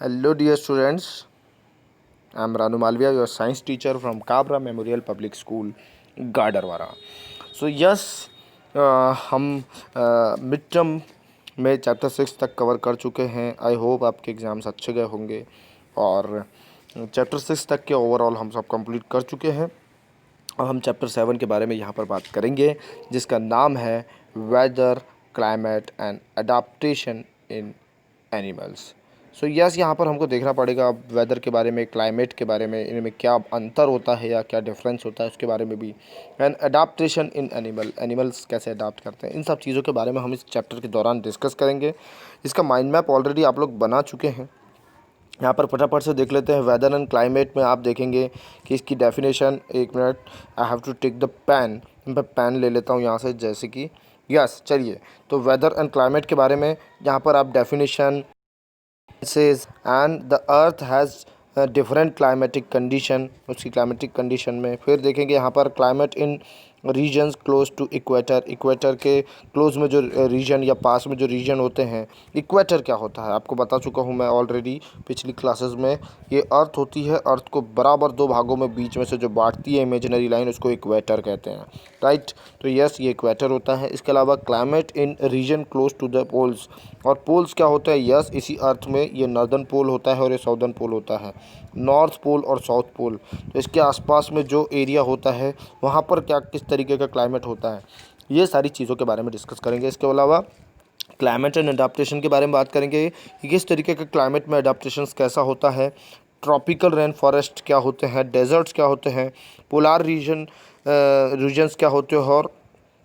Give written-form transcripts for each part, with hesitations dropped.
Hello, dear students. I am Ranu Malviya, your science teacher from Kabra Memorial Public School, Gadarwara. हम mid term में chapter 6 तक cover कर चुके हैं. I hope आपके एग्ज़ाम्स अच्छे गए होंगे और चैप्टर 6 तक के ओवरऑल हम सब कंप्लीट कर चुके हैं. और हम चैप्टर 7 के बारे में यहाँ पर बात करेंगे, जिसका नाम है weather, climate and adaptation in animals. So yes, यहाँ पर हमको देखना पड़ेगा वेदर के बारे में, क्लाइमेट के बारे में, इनमें क्या अंतर होता है या क्या डिफरेंस होता है उसके बारे में भी. एंड अडाप्टेशन इन एनिमल्स कैसे अडाप्ट करते हैं, इन सब चीज़ों के बारे में हम इस चैप्टर के दौरान डिस्कस करेंगे. इसका माइंड मैप ऑलरेडी आप लोग बना चुके हैं. यहाँ पर फटाफट से देख लेते हैं. वेदर एंड क्लाइमेट में आप देखेंगे कि इसकी डेफिनेशन, एक मिनट, I have to take the pen. मैं पेन ले लेता हूँ यहाँ से, जैसे कि यस. चलिए, तो वेदर एंड क्लाइमेट के बारे में यहाँ पर आप definition says and the earth has different climatic condition. उसकी क्लाइमेटिक कंडीशन में फिर देखेंगे यहाँ पर climate in regions close to equator. Equator के क्लोज में जो रीजन या पास में जो रीजन होते हैं. इक्वेटर क्या होता है आपको बता चुका हूँ मैं ऑलरेडी पिछली क्लासेस में. ये अर्थ होती है, अर्थ को बराबर दो भागों में बीच में से जो बांटती है इमेजिनरी लाइन, उसको इक्वेटर कहते हैं, राइट. तो यस, ये इक्वेटर होता है. इसके अलावा climate in region close to the poles. और पोल्स क्या होता है? यस, इसी अर्थ में ये नॉर्दर्न पोल होता है और ये साउदर्न पोल होता है, नॉर्थ पोल और साउथ पोल. तो इसके आसपास में जो एरिया होता है वहाँ पर क्या किस तरीके का क्लाइमेट होता है, ये सारी चीज़ों के बारे में डिस्कस करेंगे. इसके अलावा क्लाइमेट एंड अडाप्टेशन के बारे में बात करेंगे कि किस तरीके का क्लाइमेट में अडाप्टेशन कैसा होता है. ट्रॉपिकल रेन फॉरेस्ट क्या होते हैं, डेजर्ट्स क्या होते हैं, पोलार रीजन्स क्या होते हैं, और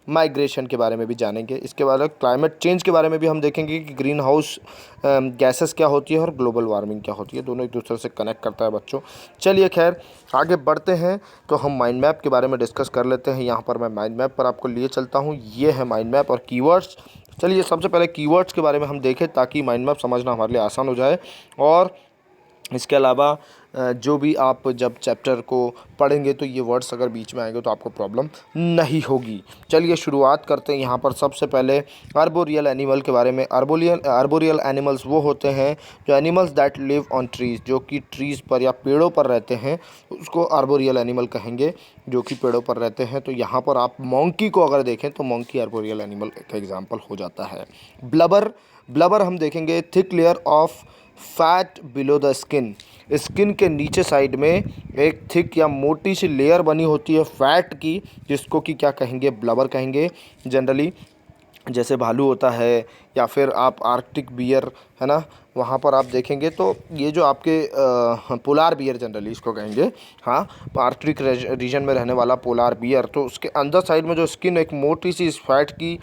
माइग्रेशन के बारे में भी जानेंगे. इसके बाद क्लाइमेट चेंज के बारे में भी हम देखेंगे कि ग्रीन हाउस गैसेस क्या होती है और ग्लोबल वार्मिंग क्या होती है. दोनों एक दूसरे से कनेक्ट करता है बच्चों. चलिए खैर, आगे बढ़ते हैं. तो हम माइंड मैप के बारे में डिस्कस कर लेते हैं. यहाँ पर मैं माइंड मैप पर आपको लिए चलता हूँ. ये है माइंड मैप और कीवर्ड्स. चलिए, सबसे पहले कीवर्ड्स के बारे में हम देखें ताकि माइंड मैप समझना हमारे लिए आसान हो जाए. और इसके अलावा जो भी आप जब चैप्टर को पढ़ेंगे तो ये वर्ड्स अगर बीच में आएंगे तो आपको प्रॉब्लम नहीं होगी. चलिए शुरुआत करते हैं. यहाँ पर सबसे पहले आर्बोरियल एनिमल के बारे में. आर्बोरियल एनिमल्स वो होते हैं जो animals that live on trees, जो कि ट्रीज़ पर या पेड़ों पर रहते हैं, उसको आर्बोरियल एनिमल कहेंगे, जो कि पेड़ों पर रहते हैं. तो यहाँ पर आप मंकी को अगर देखें तो मंकी आर्बोरियल एनिमल का एग्जाम्पल हो जाता है. ब्लबर हम देखेंगे, thick layer of fat below the skin. Skin के नीचे साइड में एक थिक या मोटी सी लेयर बनी होती है फैट की, जिसको कि क्या कहेंगे? ब्लबर कहेंगे. जनरली जैसे भालू होता है या फिर आप आर्कटिक बियर, है ना, वहाँ पर आप देखेंगे तो ये जो आपके पोलार बियर जनरली इसको कहेंगे. हाँ, आर्कटिक रीजन में रहने वाला पोलार बियर, तो उसके अंदर साइड में जो स्किन, एक मोटी सी इस फैट की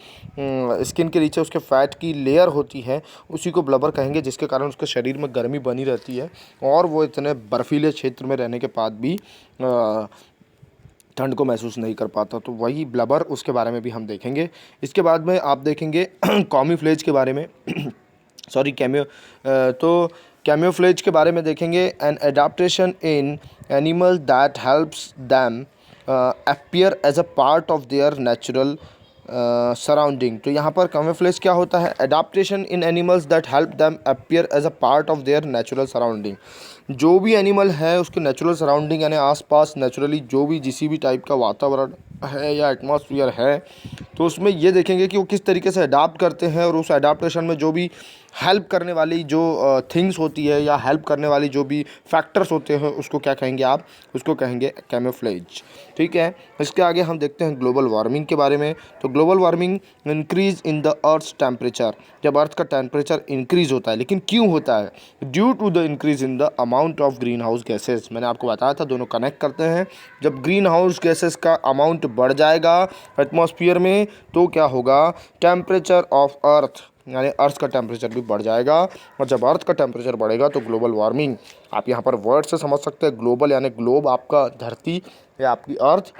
स्किन के नीचे उसके फैट की लेयर होती है, उसी को ब्लबर कहेंगे, जिसके कारण उसके शरीर में गर्मी बनी रहती है और वो इतने बर्फीले क्षेत्र में रहने के बाद भी ठंड को महसूस नहीं कर पाता. तो वही ब्लबर, उसके बारे में भी हम देखेंगे. इसके बाद में आप देखेंगे कॉमीफ्लेज के बारे में सॉरी तो कैम्योफ्लेज के बारे में देखेंगे. An adaptation in animal that helps them appear as a part of their natural surrounding. तो यहाँ पर कैम्योफ्लेज क्या होता है? Adaptation in animals that help them appear as a part of their natural surrounding. जो भी एनिमल है उसके नेचुरल सराउंडिंग यानी आसपास नेचुरली जो भी जिसी भी टाइप का वातावरण है या एटमॉस्फेयर है, तो उसमें ये देखेंगे कि वो किस तरीके से अडाप्ट करते हैं, और उस अडाप्टेशन में जो भी हेल्प करने वाली जो थिंग्स होती है या हेल्प करने वाली जो भी फैक्टर्स होते हैं, उसको क्या कहेंगे आप? उसको कहेंगे कैमोफ्लेज. ठीक है. इसके आगे हम देखते हैं ग्लोबल वार्मिंग के बारे में. तो global warming increase in the earth's temperature. जब अर्थ का टेम्परेचर इंक्रीज होता है, लेकिन क्यों होता है? Due to the increase in the amount of green house gases. मैंने आपको बताया था, दोनों कनेक्ट करते हैं. जब ग्रीन हाउस गैसेज का अमाउंट बढ़ जाएगा एटमॉस्फेयर में, तो क्या होगा? टेम्परेचर ऑफ अर्थ यानी अर्थ का टेम्परेचर भी बढ़ जाएगा. और जब अर्थ का टेम्परेचर बढ़ेगा तो ग्लोबल वार्मिंग, आप यहाँ पर वर्ड से समझ सकते हैं. ग्लोबल यानी ग्लोब आपका धरती या आपकी अर्थ,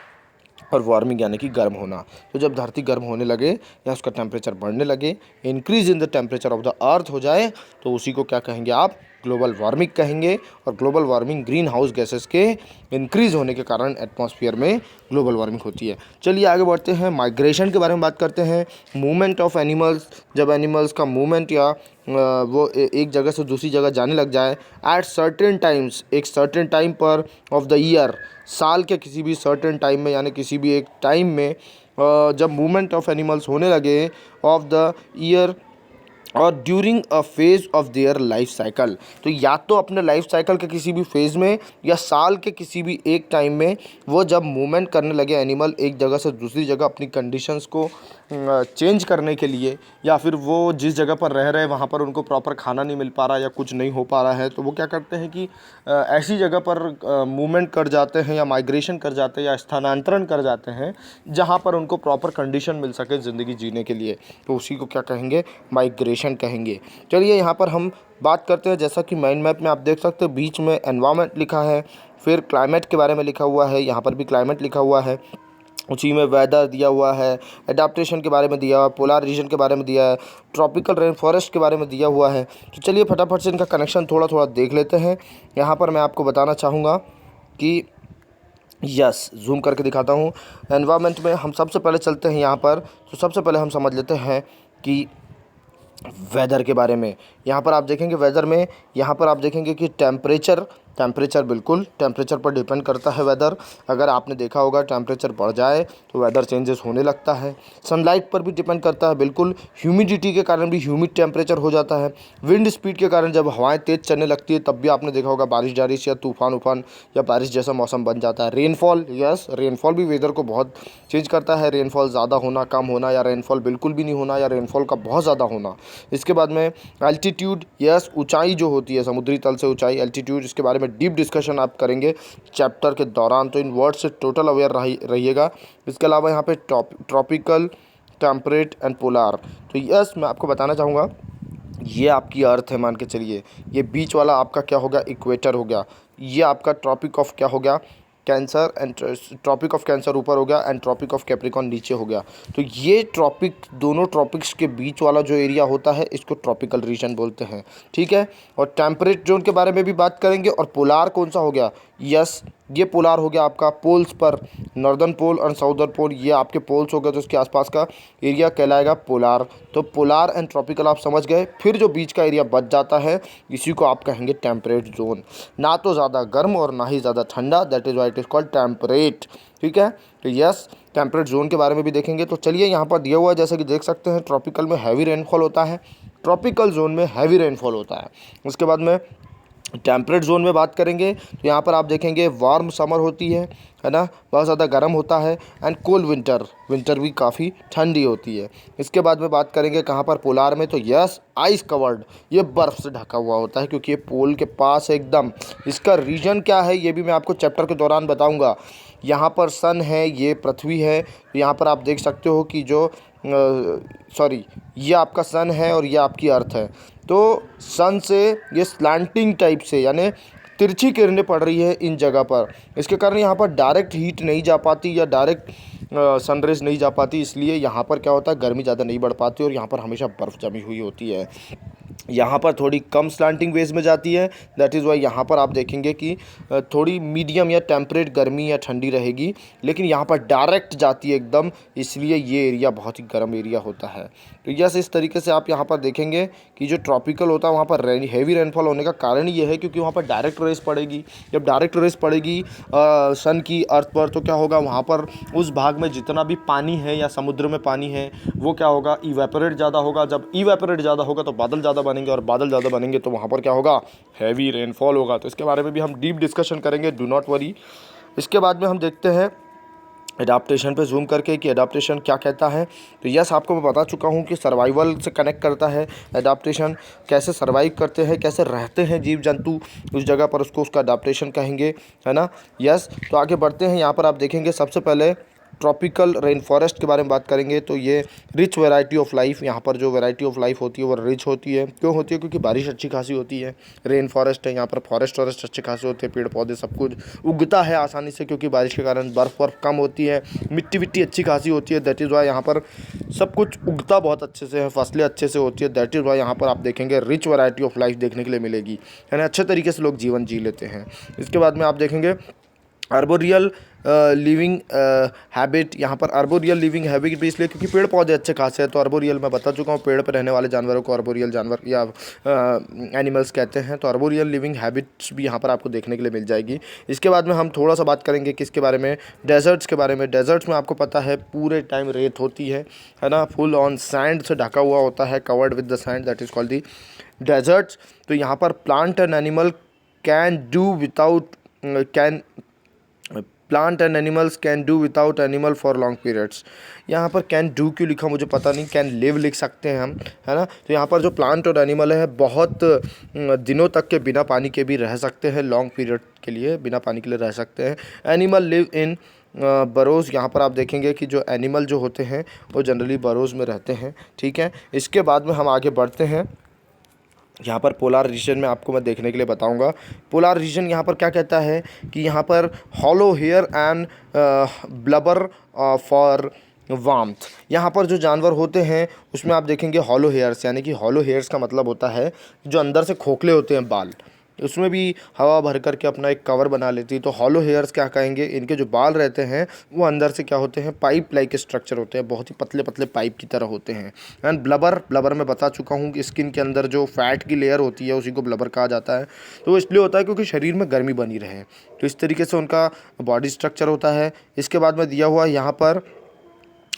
और वार्मिंग यानी कि गर्म होना. तो जब धरती गर्म होने लगे या उसका टेम्परेचर बढ़ने लगे, increase in the temperature of the earth हो जाए, तो उसी को क्या कहेंगे आप? ग्लोबल वार्मिंग कहेंगे। और global warming green house gases के इंक्रीज़ होने के कारण एटमॉस्फेयर में ग्लोबल वार्मिंग होती है। चलिए आगे बढ़ते हैं, माइग्रेशन के बारे में बात करते हैं। मूवमेंट ऑफ एनिमल्स, जब एनिमल्स का मूवमेंट या वो एक जगह से दूसरी जगह जाने लग जाए एट सर्टेन टाइम्स, एक सर्टेन टाइम पर ऑफ द ईयर, साल के किसी भी सर्टेन टाइम में यानी किसी भी एक टाइम में जब मूवमेंट ऑफ एनिमल्स होने लगे ऑफ द ईयर और during a phase of their life cycle, तो या तो अपने लाइफ साइकिल के किसी भी फेज़ में या साल के किसी भी एक टाइम में वो जब मूवमेंट करने लगे एनिमल एक जगह से दूसरी जगह अपनी कंडीशंस को चेंज करने के लिए, या फिर वो जिस जगह पर रह रहे हैं वहाँ पर उनको प्रॉपर खाना नहीं मिल पा रहा या कुछ नहीं हो पा रहा है, तो वो क्या करते हैं कि ऐसी जगह पर मूवमेंट कर जाते हैं या माइग्रेशन कर जाते हैं या स्थानांतरण कर जाते हैं जहाँ पर उनको प्रॉपर कंडीशन मिल सके ज़िंदगी जीने के लिए, तो उसी को क्या कहेंगे, माइग्रेशन कहेंगे। चलिए यहाँ पर हम बात करते हैं, जैसा कि माइंड मैप में आप देख सकते हैं बीच में एनवायरनमेंट लिखा है, फिर क्लाइमेट के बारे में लिखा हुआ है, यहाँ पर भी क्लाइमेट लिखा हुआ है, उसी में वेदर दिया हुआ है, एडाप्टेशन के बारे में दिया हुआ है, पोलर रीजन के बारे में दिया है, ट्रॉपिकल रेन फॉरेस्ट के बारे में दिया हुआ है। तो चलिए फटाफट से इनका कनेक्शन थोड़ा थोड़ा देख लेते हैं। यहाँ पर मैं आपको बताना चाहूँगा कि यस, जूम करके दिखाता हूँ। एनवायरनमेंट में हम सबसे पहले चलते हैं यहाँ पर, तो सबसे पहले हम समझ लेते हैं कि वेदर के बारे में। यहाँ पर आप देखेंगे वेदर में, यहाँ पर आप देखेंगे कि टेम्परेचर बिल्कुल टेम्परेचर पर डिपेंड करता है वेदर। अगर आपने देखा होगा टेम्परेचर बढ़ जाए तो वेदर चेंजेस होने लगता है। सनलाइट पर भी डिपेंड करता है बिल्कुल, ह्यूमिडिटी के कारण भी ह्यूमिड टेम्परेचर हो जाता है। विंड स्पीड के कारण जब हवाएं तेज़ चलने लगती है तब भी आपने देखा होगा बारिश जारिश या तूफान उफान या बारिश जैसा मौसम बन जाता है। रेनफॉल, यस, रेनफॉल भी वेदर को बहुत चेंज करता है। रेनफॉल ज़्यादा होना, कम होना, या रेनफॉल बिल्कुल भी नहीं होना, या रेनफॉल का बहुत ज़्यादा होना। इसके बाद में एल्टीट्यूड, यस, ऊंचाई जो होती है समुद्री तल से ऊंचाई, एल्टीट्यूड, इसके बारे में डीप डिस्कशन आप करेंगे चैप्टर के दौरान, तो इन वर्ड से टोटल अवेयर रहिएगा। इसके अलावा यहाँ पे ट्रॉपिकल, टेम्परेट एंड पोलार, तो यस मैं आपको बताना चाहूँगा ये आपकी अर्थ है, मान के चलिए। ये बीच वाला आपका क्या हो गया, इक्वेटर हो गया। ये आपका ट्रॉपिक ऑफ क्या हो गया, cancer, and tropic of cancer ऊपर हो गया एंड ट्रॉपिक ऑफ कैप्रिकॉन नीचे हो गया। तो ये ट्रॉपिक, दोनों ट्रॉपिक्स के बीच वाला जो एरिया होता है इसको ट्रॉपिकल रीजन बोलते हैं, ठीक है। और टेम्परेट जोन के बारे में भी बात करेंगे। और पोलार कौन सा हो गया, यस, ये पोलार हो गया आपका पोल्स पर, नॉर्दर्न पोल और साउदर्न पोल, ये आपके पोल्स हो गए, तो उसके आसपास का एरिया कहलाएगा पोलार। तो पोलार एंड ट्रॉपिकल आप समझ गए। फिर जो बीच का एरिया बच जाता है इसी को आप कहेंगे टेम्परेट जोन, ना तो ज़्यादा गर्म और ना ही ज़्यादा ठंडा, that is why it is called temperate, ठीक है। तो यस, टेम्परेट जोन के बारे में भी देखेंगे। तो चलिए यहाँ पर दिया हुआ है, जैसे कि देख सकते हैं ट्रॉपिकल में हैवी रेनफॉल होता है, ट्रॉपिकल जोन में हैवी रेनफॉल होता है। उसके बाद में टेम्परेट जोन में बात करेंगे तो यहाँ पर आप देखेंगे वार्म समर होती है ना, बहुत ज़्यादा गर्म होता है, एंड कोल्ड विंटर भी काफ़ी ठंडी होती है। इसके बाद में बात करेंगे कहाँ पर, पोलार में, तो यस, आइस कवर्ड, ये बर्फ़ से ढका हुआ होता है क्योंकि ये पोल के पास है एकदम। इसका रीजन क्या है ये भी मैं आपको चैप्टर के दौरान बताऊँगा। यहाँ पर सन है, ये पृथ्वी है, यहाँ पर आप देख सकते हो कि जो ये आपका सन है और ये आपकी अर्थ है। तो सन से ये स्लैंटिंग टाइप से यानी तिरछी किरणें पड़ रही है इन जगह पर, इसके कारण यहाँ पर डायरेक्ट हीट नहीं जा पाती या डायरेक्ट सनरेज नहीं जा पाती, इसलिए यहाँ पर क्या होता है, गर्मी ज़्यादा नहीं बढ़ पाती और यहाँ पर हमेशा बर्फ़ जमी हुई होती है। यहाँ पर थोड़ी कम स्लैंटिंग वेज में जाती है, दैट इज़ वाई यहाँ पर आप देखेंगे कि थोड़ी मीडियम या टेम्परेट गर्मी या ठंडी रहेगी, लेकिन यहाँ पर डायरेक्ट जाती है एकदम, इसलिए ये एरिया बहुत ही गर्म एरिया होता है। तो यस, इस तरीके से आप यहाँ पर देखेंगे कि जो ट्रॉपिकल होता है वहाँ पर हैवी रेनफॉल होने का कारण ये है क्योंकि वहाँ पर डायरेक्ट रेस पड़ेगी। जब डायरेक्ट रेस पड़ेगी सन की अर्थ पर, तो क्या होगा, वहाँ पर उस भाग में जितना भी पानी है या समुद्र में पानी है वो क्या होगा, इवेपोरेट ज़्यादा होगा। जब इवेपोरेट ज़्यादा होगा तो बादल ज़्यादा बनेंगे, और बादल ज़्यादा बनेंगे तो वहाँ पर क्या होगा, हैवी रेनफॉल होगा। तो इसके बारे में भी हम डीप डिस्कशन करेंगे, डू नॉट वरी। इसके बाद में हम देखते हैं एडाप्टेशन पे जूम करके कि एडाप्टेशन क्या कहता है। तो यस, आपको मैं बता चुका हूँ कि सर्वाइवल से कनेक्ट करता है एडाप्टेशन, कैसे सर्वाइव करते हैं, कैसे रहते हैं जीव जंतु उस जगह पर, उसको उसका एडाप्टेशन कहेंगे, है ना। यस, तो आगे बढ़ते हैं। यहाँ पर आप देखेंगे सबसे पहले ट्रॉपिकल रेन फॉरेस्ट के बारे में बात करेंगे तो ये रिच वैरायटी ऑफ लाइफ, यहाँ पर जो वैरायटी ऑफ लाइफ होती है वो रिच होती है। क्यों होती है? क्योंकि बारिश अच्छी खासी होती है, रेन फॉरेस्ट है, यहाँ पर फॉरेस्ट अच्छे खासे होते हैं, पेड़ पौधे सब कुछ उगता है आसानी से, क्योंकि बारिश के कारण बर्फ़ कम होती है, मिट्टी विट्टी अच्छी खासी होती है। दैट इज़ वाई यहाँ पर सब कुछ उगता बहुत अच्छे से है, फसलें अच्छे से होती है। दैट इज़ वाई यहाँ पर आप देखेंगे रिच वैरायटी ऑफ लाइफ देखने के लिए मिलेगी, यानी अच्छे तरीके से लोग जीवन जी लेते हैं। इसके बाद में आप देखेंगे आर्बोरियल लिविंग हैबिट। यहाँ पर आर्बोरियल लिविंग हैबिट भी इसलिए क्योंकि पेड़ पौधे अच्छे खासे हैं। तो आर्बोरियल मैं बता चुका हूँ, पेड़ पर रहने वाले जानवरों को आर्बोरियल जानवर या एनिमल्स कहते हैं। तो आर्बोरियल लिविंग हैबिट्स भी यहाँ पर आपको देखने के लिए मिल जाएगी। इसके बाद में हम थोड़ा सा बात करेंगे किसके बारे में, डेजर्ट्स के बारे में। डेजर्ट्स में आपको पता है पूरे टाइम रेत होती है ना, फुल ऑन सैंड से ढका हुआ होता है, covered with the sand, that is called the deserts. तो यहाँ पर plant and animal can do without plant and animals can do without animal for long periods. यहाँ पर कैन डू क्यों लिखा मुझे पता नहीं, कैन लिव लिख सकते हैं हम, है ना। तो यहाँ पर जो प्लांट और एनिमल है बहुत दिनों तक के बिना पानी के भी रह सकते हैं, लॉन्ग पीरियड के लिए बिना पानी के लिए रह सकते हैं। Animal live in burrows. यहाँ पर आप देखेंगे कि जो एनिमल जो होते हैं वो जनरली बरोज़ में रहते हैं, ठीक है। इसके बाद में हम आगे बढ़ते हैं। यहाँ पर पोलार रीजन में आपको मैं देखने के लिए बताऊंगा। पोलार रीजन यहाँ पर क्या कहता है कि यहाँ पर hollow hair and blubber for warmth. यहाँ पर जो जानवर होते हैं उसमें आप देखेंगे हॉलो हेयर्स, यानी कि हॉलो हेयर्स का मतलब होता है जो अंदर से खोखले होते हैं बाल, उसमें भी हवा भर करके अपना एक कवर बना लेती है। तो हॉलो हेयर्स क्या कहेंगे, इनके जो बाल रहते हैं वो अंदर से क्या होते हैं, पाइप लाइक स्ट्रक्चर होते हैं, बहुत ही पतले पतले पाइप की तरह होते हैं। एंड ब्लबर मैं बता चुका हूँ कि स्किन के अंदर जो फैट की लेयर होती है उसी को ब्लबर कहा जाता है। तो वो इसलिए होता है क्योंकि शरीर में गर्मी बनी रहे, तो इस तरीके से उनका बॉडी स्ट्रक्चर होता है। इसके बाद में दिया हुआ यहाँ पर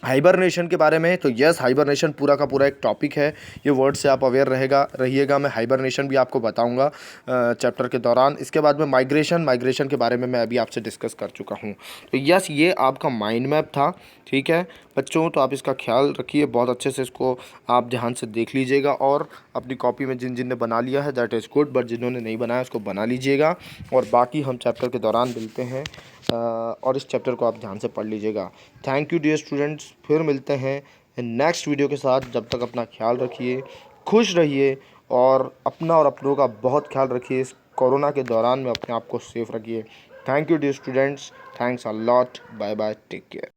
हाइबरनेशन के बारे में। तो यस, हाइबरनेशन पूरा का पूरा एक टॉपिक है, ये वर्ड से आप अवेयर रहिएगा। मैं हाइबरनेशन भी आपको बताऊंगा चैप्टर के दौरान। इसके बाद में माइग्रेशन के बारे में मैं अभी आपसे डिस्कस कर चुका हूँ। तो यस, ये आपका माइंड मैप था, ठीक है बच्चों। तो आप इसका ख्याल रखिए, बहुत अच्छे से इसको आप ध्यान से देख लीजिएगा और अपनी कॉपी में जिन ने बना लिया है दैट इज़ गुड, बट जिन्होंने नहीं बनाया उसको बना लीजिएगा। और बाकी हम चैप्टर के दौरान मिलते हैं और इस चैप्टर को आप ध्यान से पढ़ लीजिएगा। थैंक यू डियर स्टूडेंट्स, फिर मिलते हैं नेक्स्ट वीडियो के साथ। जब तक अपना ख्याल रखिए, खुश रहिए और अपना और अपनों का बहुत ख्याल रखिए। इस कोरोना के दौरान में अपने आप को सेफ रखिए। Thank you dear students, thanks a lot, bye bye, take care.